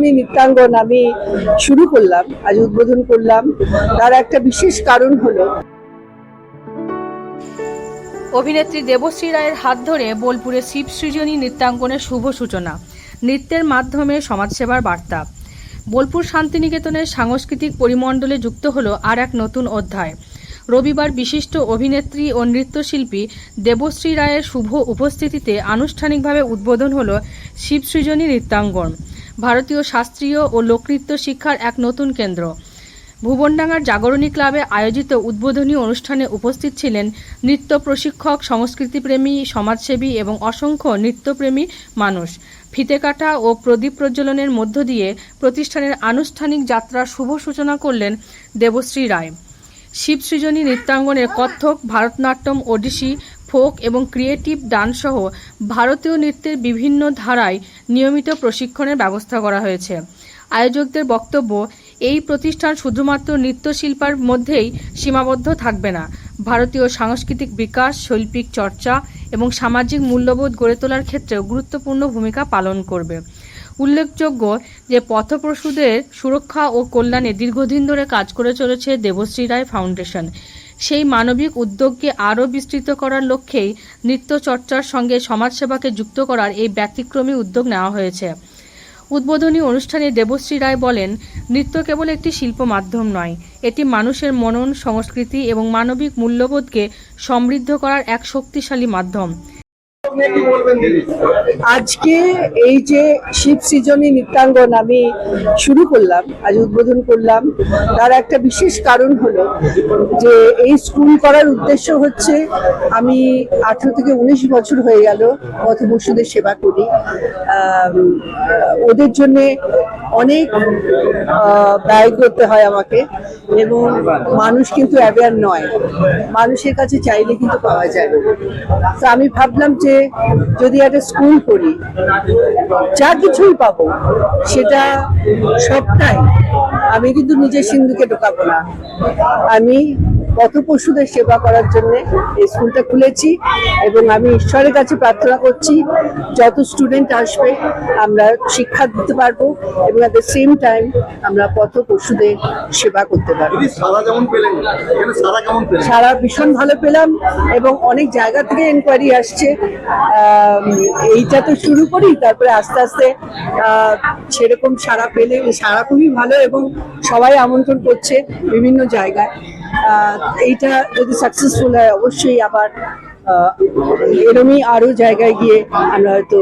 আমি নৃত্যাঙ্গন আমি শুরু করলাম, আজ উদ্বোধন করলাম। তার একটা বিশেষ কারণ হলো অভিনেত্রী দেবশ্রী রায়ের হাত ধরে বোলপুরে শিব সৃজনী নৃত্যাঙ্গনের শুভ সূচনা। নৃত্যের মাধ্যমে সমাজসেবার বার্তা। বোলপুর শান্তিনিকেতনের সাংস্কৃতিক পরিমণ্ডলে যুক্ত হলো আর এক নতুন অধ্যায়। রবিবার বিশিষ্ট অভিনেত্রী ও নৃত্যশিল্পী দেবশ্রী রায়ের শুভ উপস্থিতিতে আনুষ্ঠানিকভাবে উদ্বোধন হলো শিব সৃজনী নৃত্যাঙ্গন, ভারতীয় শাস্ত্রীয় ও লোকনৃত্য শিক্ষার এক নতুন কেন্দ্র। ভুবনডাঙ্গার জাগরণী ক্লাবে আয়োজিত উদ্বোধনী অনুষ্ঠানে উপস্থিত ছিলেন নৃত্য প্রশিক্ষক, সংস্কৃতিপ্রেমী, সমাজসেবী এবং অসংখ্য নৃত্যপ্রেমী মানুষ। ফিতে কাটা ও প্রদীপ প্রজ্বলনের মধ্য দিয়ে প্রতিষ্ঠানের আনুষ্ঠানিক যাত্রার শুভ সূচনা করলেন দেবশ্রী রায়। শিব সৃজনী নৃত্যাঙ্গনের কত্থক, ভারতনাট্যম, ওডিসি, ফোক এবং ক্রিয়েটিভ ডান্স সহ ভারতীয় নৃত্যের বিভিন্ন ধারায় নিয়মিত প্রশিক্ষণের ব্যবস্থা করা হয়েছে। আয়োজকদের বক্তব্য, এই প্রতিষ্ঠান শুধুমাত্র নৃত্যশিল্পের মধ্যেই সীমাবদ্ধ থাকবে না, ভারতীয় সাংস্কৃতিক বিকাশ, শৈল্পিক চর্চা এবং সামাজিক মূল্যবোধ গড়ে তোলার ক্ষেত্রেও গুরুত্বপূর্ণ ভূমিকা পালন করবে। উল্লেখযোগ্য যে পথপ্রসূদের সুরক্ষা ও কল্যাণে দীর্ঘদিন ধরে কাজ করে চলেছে দেবশ্রী রায় ফাউন্ডেশন। সেই মানবিক উদ্যোগকে আরও বিস্তৃত করার লক্ষ্যেই নৃত্য চর্চার সঙ্গে সমাজসেবাকে যুক্ত করার এই ব্যতিক্রমী উদ্যোগ নেওয়া হয়েছে। উদ্বোধনী অনুষ্ঠানে দেবশ্রী রায় বলেন, নৃত্য কেবল একটি শিল্প মাধ্যম নয়, এটি মানুষের মনন, সংস্কৃতি এবং মানবিক মূল্যবোধকে সমৃদ্ধ করার এক শক্তিশালী মাধ্যম। আজকে এই যে শিব সৃজনী নৃত্যাঙ্গন আমি শুরু করলাম, আজ উদ্বোধন করলাম। তার একটা বিশেষ কারণ হলো যে এই স্কুল করার উদ্দেশ্য হচ্ছে, আমি 18 থেকে 19 বছর হয়ে গেল পথপশুদের সেবা করি। ওদের জন্যে অনেক ব্যয় করতে হয় আমাকে, এবং মানুষ কিন্তু অ্যাওয়্যার নয়, মানুষের কাছে চাইলে কিন্তু পাওয়া যায় না। তো আমি ভাবলাম যে যদি একটা স্কুল করি, যা কিছুই পাবো সেটা সবটাই আমি কিন্তু নিজের সিন্ধুকে ঢোকাবো না, আমি পথপশুদের সেবা করার জন্য এই স্কুলটা খুলেছি। এবং আমি ঈশ্বরের কাছে প্রার্থনা করছি যত স্টুডেন্ট আসবে আমরা শিক্ষা দিতে পারবো এবং অ্যাট দ্য সেম টাইম আমরা পথপশুদের সেবা করতে পারবো। সারা ভীষণ ভালো পেলাম এবং অনেক জায়গা থেকে এনকোয়ারি আসছে। এইটা তো শুরু করি, তারপরে আস্তে আস্তে সেরকম সারা পেলে, সারা খুবই ভালো এবং সবাই আমন্ত্রণ করছে বিভিন্ন জায়গায়। এইটা যদি সাকসেসফুল হয় অবশ্যই আবার এরমই আরো জায়গায় গিয়ে আমরা হয়তো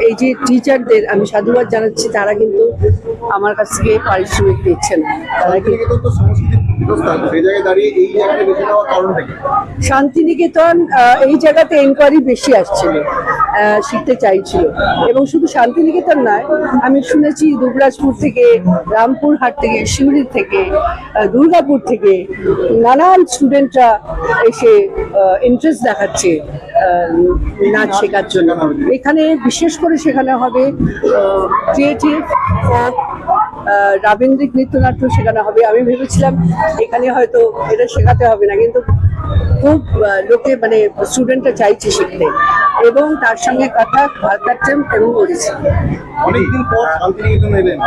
এই যে টিচারদের আমি সাধুবাদ জানাচ্ছি, তারা কিন্তু আমার কাছ থেকে পারিশ্রমিক দিচ্ছেন। তারা কিন্তু শান্তিনিকেতন এই জায়গাতে এনকোয়ারি বেশি আসছিল, শিখতে চাইছিল। এবং শুধু শান্তিনিকেতন নয়, আমি শুনেছি দুবরাজপুর থেকে, রামপুরহাট থেকে, শিউরি থেকে, দুর্গাপুর থেকে নানান স্টুডেন্টরা এসে ইন্টারেস্ট দেখাচ্ছে নাচ শেখার জন্য। এখানে বিশেষ করে শেখানো হবে ক্রিয়েটিভ, ফোক, রাবীন্দ্রিক নৃত্যনাট্য শেখানো হবে। আমি ভেবেছিলাম এখানে হয়তো এটা শেখাতে হবে না, কিন্তু খুব লোকে মানে স্টুডেন্টরা চাইছে শিখতে, এবং তার সঙ্গে কথক, ভারতনাট্যম এবং ওড়িশি। অনেকদিন পর শান্তিনিকেতন এলেন,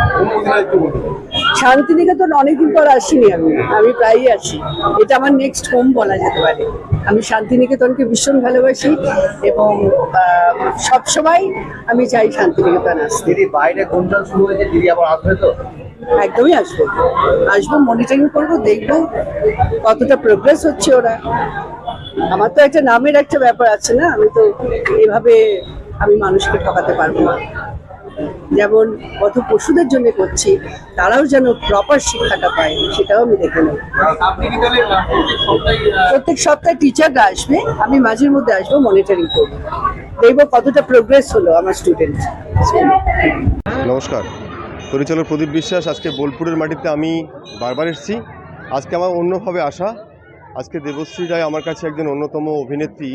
শান্তিনিকেতন অনেকদিন পর আসিনি, আমি প্রায়ই আসি। এটা আমার নেক্সট হোম বলা যেতে পারে। আমি শান্তিনিকেতনকে ভীষণ ভালোবাসি এবং সবসময় আমি চাই শান্তিনিকেতন আসতে। দিদি বাইরে গুঞ্জন শুরু হয়েছে, দিদি আবার আসবে তো? একদমই আসবো, মনিটরিং করবো, দেখবো কতটা প্রোগ্রেস হচ্ছে ওরা। আমার তো একটা নামের একটা ব্যাপার আছে না, আমি তো এভাবে আমি মানুষকে ঠকাতে পারবো না। যেমন কত পশুদের জন্য করছি, তারাও যেন প্রপার শিক্ষাটা পায়, সেটাও আমি দেখে নেব। প্রত্যেক সপ্তাহে টিচাররা আসবে, আমি মাঝের মধ্যে আসবো, মনিটরিং করবো, দেখবো কতটা প্রোগ্রেস হলো আমার স্টুডেন্ট। নমস্কার, পরিচালক প্রদীপ বিশ্বাস। আজকে বোলপুরের মাটিতে আমি বারবার এসেছি। আজকে আমার অন্যভাবে আসা। আজকে দেবশ্রী রায় আমার কাছে একজন অন্যতম অভিনেত্রী,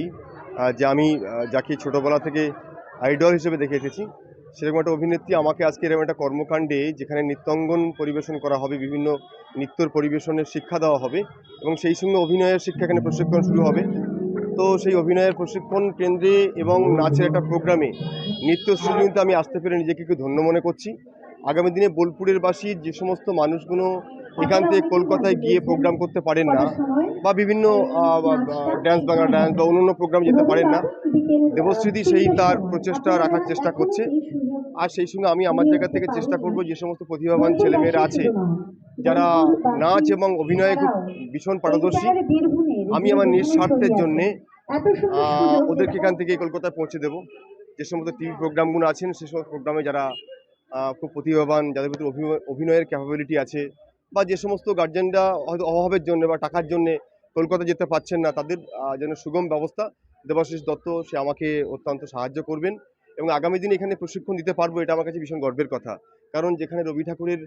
যে আমি যাকে ছোটোবেলা থেকে আইডল হিসেবে দেখে এসেছি, সেরকম একটা অভিনেত্রী আমাকে আজকে এরকম একটা কর্মকাণ্ডে, যেখানে নৃত্যাঙ্গন পরিবেশন করা হবে, বিভিন্ন নৃত্যর পরিবেশনের শিক্ষা দেওয়া হবে এবং সেই সঙ্গে অভিনয়ের শিক্ষা, এখানে প্রশিক্ষণ শুরু হবে। তো সেই অভিনয়ের প্রশিক্ষণ কেন্দ্রে এবং নাচের একটা প্রোগ্রামে নৃত্য সৃজনীতে আমি আসতে পেরে নিজেকে খুব ধন্য মনে করছি। আগামী দিনে বোলপুরের বাসী যে সমস্ত মানুষগুলো এখান থেকে কলকাতায় গিয়ে প্রোগ্রাম করতে পারেন না, বা বিভিন্ন ড্যান্স বাংলা ড্যান্স বা অন্যান্য প্রোগ্রাম যেতে পারেন না, দেবশ্রীদি সেই তার প্রচেষ্টা রাখার চেষ্টা করছে। আর সেই সঙ্গে আমি আমার জায়গা থেকে চেষ্টা করব যে সমস্ত প্রতিভাবান ছেলেমেয়েরা আছে যারা নাচ এবং অভিনয়ে খুব ভীষণ পারদর্শী, আমি আমার নিঃস্বার্থের জন্যে ওদেরকে এখান থেকে কলকাতায় পৌঁছে দেবো। যে সমস্ত টিভি প্রোগ্রামগুলো আছেন সে সমস্ত প্রোগ্রামে যারা খুব প্রতিভাবান, যাদের ভিতরে অভিনয়ের ক্যাপাবিলিটি আছে, বা যে সমস্ত গার্জেনরা হয়তো অভাবের জন্য বা টাকার জন্যে কলকাতা যেতে পারছেন না, তাদের যেন সুগম ব্যবস্থা দেবাশিস দত্ত সে আমাকে অত্যন্ত সাহায্য করবেন। এবং আগামী দিনে এখানে প্রশিক্ষণ দিতে পারবো, এটা আমার কাছে ভীষণ গর্বের কথা। কারণ যেখানে রবি ঠাকুরের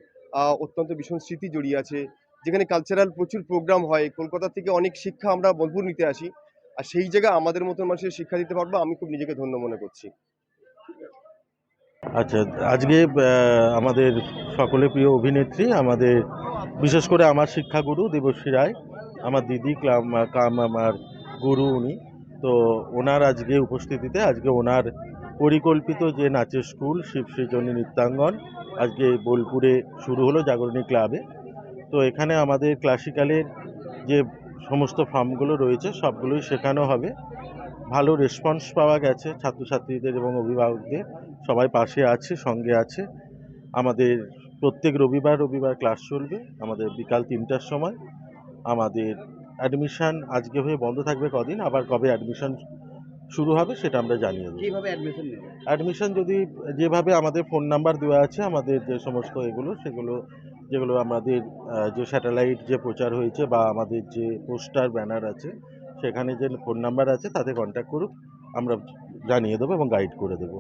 অত্যন্ত ভীষণ স্মৃতি জড়িয়ে আছে, যেখানে কালচারাল প্রচুর প্রোগ্রাম হয়, কলকাতা থেকে অনেক শিক্ষা আমরা বোলপুর নিতে আসি, আর সেই জায়গায় আমাদের মতন মানুষের শিক্ষা দিতে পারবো, আমি খুব নিজেকে ধন্য মনে করছি। আচ্ছা, আজকে আমাদের সকলে প্রিয় অভিনেত্রী, আমাদের বিশেষ করে আমার শিক্ষাগুরু দেবশ্রী রায়, আমার দিদি কাম আমার গুরু উনি। তো ওনার আজকে উপস্থিতিতে আজকে ওনার পরিকল্পিত যে নাচের স্কুল শিবসৃজনী নৃত্যাঙ্গন আজকে বোলপুরে শুরু হলো জাগরণী ক্লাবে। তো এখানে আমাদের ক্লাসিক্যালের যে সমস্ত ফর্মগুলো রয়েছে সবগুলোই শেখানো হবে। ভালো রেসপন্স পাওয়া গেছে, ছাত্রছাত্রীদের এবং অভিভাবকদের সবাই পাশে আছে, সঙ্গে আছে। আমাদের প্রত্যেক রবিবার ক্লাস চলবে আমাদের বিকাল 3টার সময়। আমাদের অ্যাডমিশন আজকে হয়ে বন্ধ থাকবে কদিন, আবার কবে অ্যাডমিশন শুরু হবে সেটা আমরা জানিয়ে দেবো। কিভাবে অ্যাডমিশন নেবে? অ্যাডমিশন যদি যেভাবে আমাদের ফোন নাম্বার দেওয়া আছে, আমাদের যে সমস্ত যেগুলো আমাদের যে স্যাটেলাইট যে প্রচার হয়েছে বা আমাদের যে পোস্টার ব্যানার আছে সেখানে যে ফোন নাম্বার আছে তাতে কন্ট্যাক্ট করুক, আমরা জানিয়ে দেবো এবং গাইড করে দেবো।